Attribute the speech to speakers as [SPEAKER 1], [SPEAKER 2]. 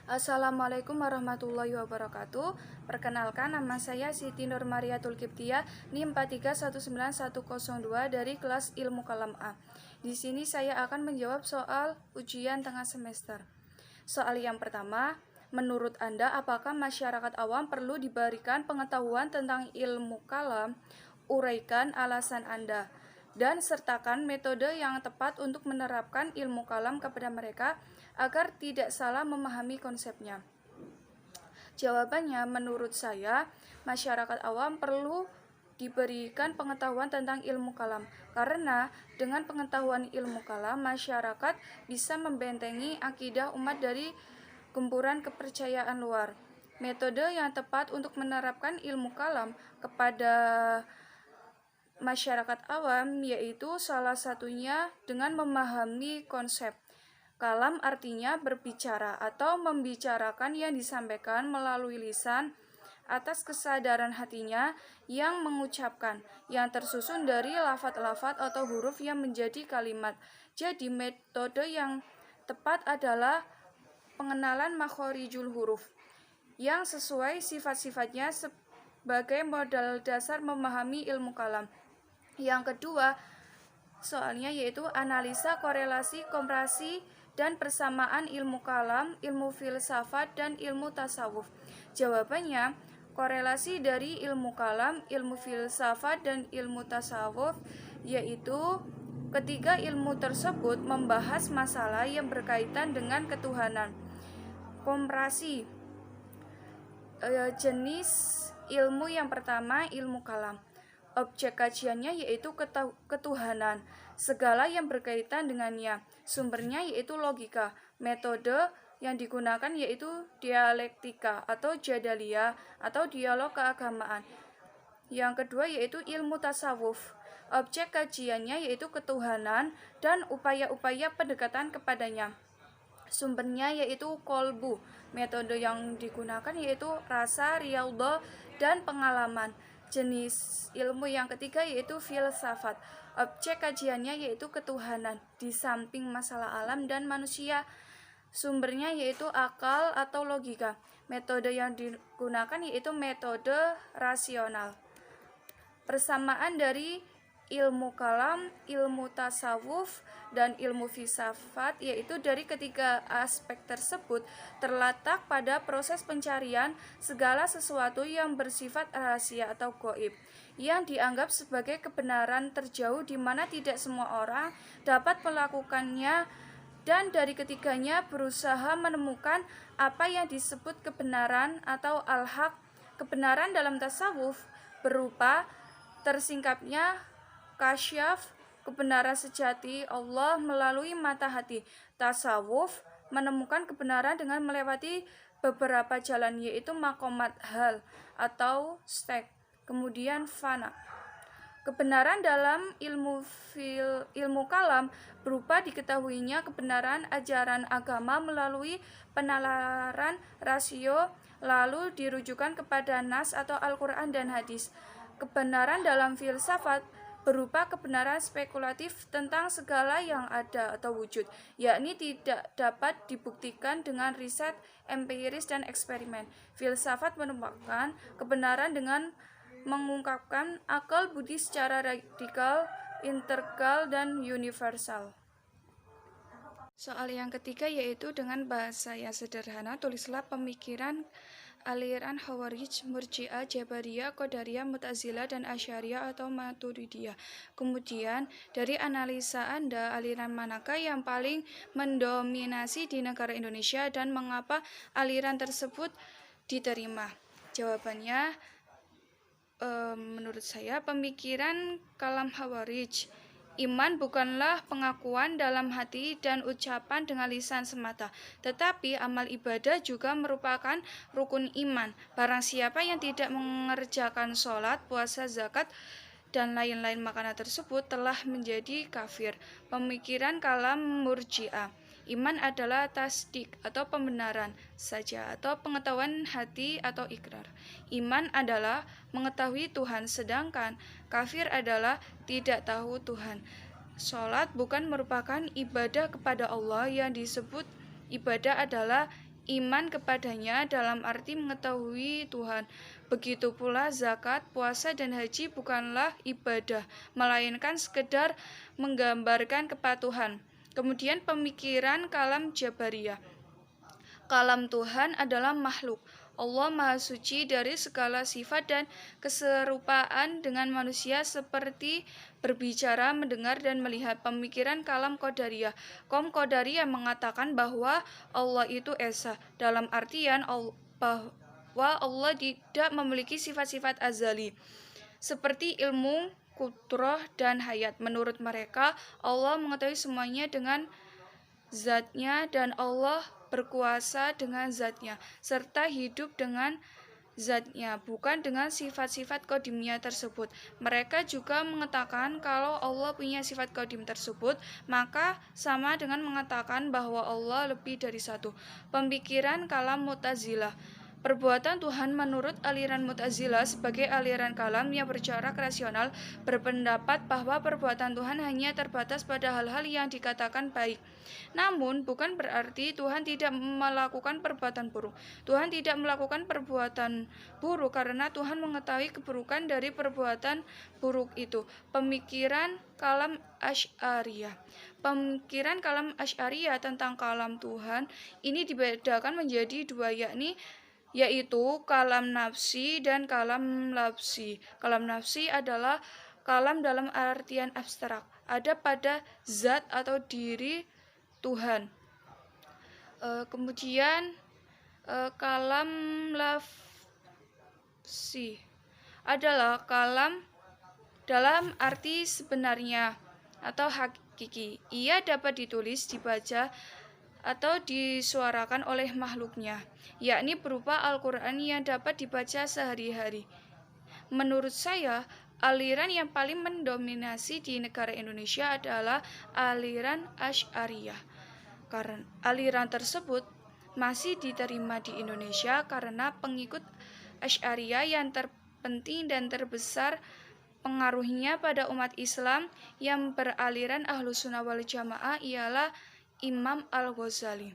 [SPEAKER 1] Assalamualaikum warahmatullahi wabarakatuh. Perkenalkan, nama saya Siti Nur Mariatul Kiptiah, NIM 4319102 dari kelas Ilmu Kalam A. Di sini saya akan menjawab soal ujian tengah semester. Soal yang pertama, menurut Anda apakah masyarakat awam perlu diberikan pengetahuan tentang ilmu kalam? Uraikan alasan Anda dan sertakan metode yang tepat untuk menerapkan ilmu kalam kepada mereka agar tidak salah memahami konsepnya. Jawabannya, menurut saya, masyarakat awam perlu diberikan pengetahuan tentang ilmu kalam, karena dengan pengetahuan ilmu kalam, masyarakat bisa membentengi akidah umat dari gempuran kepercayaan luar. Metode yang tepat untuk menerapkan ilmu kalam kepada masyarakat awam yaitu salah satunya dengan memahami konsep. Kalam artinya berbicara atau membicarakan yang disampaikan melalui lisan atas kesadaran hatinya yang mengucapkan, yang tersusun dari lafaz-lafaz atau huruf yang menjadi kalimat. Jadi metode yang tepat adalah pengenalan makhorijul huruf yang sesuai sifat-sifatnya sebagai modal dasar memahami ilmu kalam. Yang kedua, soalnya yaitu analisa korelasi, komparasi, dan persamaan ilmu kalam, ilmu filsafat, dan ilmu tasawuf. Jawabannya, korelasi dari ilmu kalam, ilmu filsafat, dan ilmu tasawuf yaitu ketiga ilmu tersebut membahas masalah yang berkaitan dengan ketuhanan. Komparasi, jenis ilmu yang pertama ilmu kalam. Objek kajiannya yaitu ketuhanan, segala yang berkaitan dengannya. Sumbernya yaitu logika. Metode yang digunakan yaitu dialektika atau jadalia atau dialog keagamaan. Yang kedua yaitu ilmu tasawuf. Objek kajiannya yaitu ketuhanan dan upaya-upaya pendekatan kepadanya. Sumbernya yaitu kolbu. Metode yang digunakan yaitu rasa, riyadhah, dan pengalaman. Jenis ilmu yang ketiga yaitu filsafat. Objek kajiannya yaitu ketuhanan di samping masalah alam dan manusia. Sumbernya yaitu akal atau logika. Metode yang digunakan yaitu metode rasional. Persamaan dari ilmu kalam, ilmu tasawuf, dan ilmu filsafat yaitu dari ketiga aspek tersebut terletak pada proses pencarian segala sesuatu yang bersifat rahasia atau gaib yang dianggap sebagai kebenaran terjauh di mana tidak semua orang dapat melakukannya, dan dari ketiganya berusaha menemukan apa yang disebut kebenaran atau al-haq. Kebenaran dalam tasawuf berupa tersingkapnya kasyaf, kebenaran sejati Allah melalui mata hati. Tasawuf menemukan kebenaran dengan melewati beberapa jalan yaitu makomat hal atau stek, kemudian fana. Kebenaran dalam ilmu kalam berupa diketahuinya kebenaran ajaran agama melalui penalaran rasio, lalu dirujukan kepada nas atau Al-Quran dan hadis. Kebenaran dalam filsafat berupa kebenaran spekulatif tentang segala yang ada atau wujud, yakni tidak dapat dibuktikan dengan riset empiris dan eksperimen. Filsafat merupakan kebenaran dengan mengungkapkan akal budi secara radikal, integral, dan universal. Soal yang ketiga yaitu dengan bahasa yang sederhana, tulislah pemikiran aliran Khawarij, Murji'ah, Jabariyah, Qadariyah, Mu'tazilah, dan Asy'ariyah atau Maturidiyah. Kemudian, dari analisa Anda, aliran manakah yang paling mendominasi di negara Indonesia dan mengapa aliran tersebut diterima? Jawabannya, menurut saya, pemikiran kalam Khawarij. Iman bukanlah pengakuan dalam hati dan ucapan dengan lisan semata, tetapi amal ibadah juga merupakan rukun iman. Barang siapa yang tidak mengerjakan sholat, puasa, zakat, dan lain-lain makanan tersebut telah menjadi kafir. Pemikiran kalam Murji'ah. Iman adalah tasdik atau pembenaran saja atau pengetahuan hati atau ikrar. Iman adalah mengetahui Tuhan, sedangkan kafir adalah tidak tahu Tuhan. Sholat bukan merupakan ibadah kepada Allah. Yang disebut ibadah adalah iman kepadanya dalam arti mengetahui Tuhan. Begitu pula zakat, puasa, dan haji bukanlah ibadah, melainkan sekedar menggambarkan kepatuhan. Kemudian pemikiran kalam Jabariyah. Kalam Tuhan adalah makhluk. Allah Maha Suci dari segala sifat dan keserupaan dengan manusia seperti berbicara, mendengar, dan melihat. Pemikiran kalam Qadariyah. Kaum Qadariyah mengatakan bahwa Allah itu esa, dalam artian bahwa Allah tidak memiliki sifat-sifat azali, seperti ilmu, kudrah, dan hayat. Menurut mereka, Allah mengetahui semuanya dengan zatnya dan Allah berkuasa dengan zatnya, serta hidup dengan zatnya, bukan dengan sifat-sifat kodimnya tersebut. Mereka juga mengatakan kalau Allah punya sifat kodim tersebut, maka sama dengan mengatakan bahwa Allah lebih dari satu. Pemikiran kalam Mu'tazilah. Perbuatan Tuhan menurut aliran Mu'tazilah sebagai aliran kalam yang bercorak rasional berpendapat bahwa perbuatan Tuhan hanya terbatas pada hal-hal yang dikatakan baik. Namun bukan berarti Tuhan tidak melakukan perbuatan buruk. Tuhan tidak melakukan perbuatan buruk karena Tuhan mengetahui keburukan dari perbuatan buruk itu. Pemikiran kalam Asy'ariyah. Pemikiran kalam Asy'ariyah tentang kalam Tuhan ini dibedakan menjadi dua, yaitu kalam nafsi dan kalam labsi. Kalam nafsi adalah kalam dalam artian abstrak, ada pada zat atau diri Tuhan. Kemudian kalam labsi adalah kalam dalam arti sebenarnya atau hakiki. Ia dapat ditulis, dibaca, atau disuarakan oleh makhluknya, yakni berupa Al-Quran yang dapat dibaca sehari-hari. Menurut saya, aliran yang paling mendominasi di negara Indonesia adalah aliran Asy'ariyah. Karena aliran tersebut masih diterima di Indonesia karena pengikut Asy'ariyah yang terpenting dan terbesar pengaruhnya pada umat Islam yang beraliran Ahlus Sunnah wal Jamaah ialah Imam Al-Ghazali.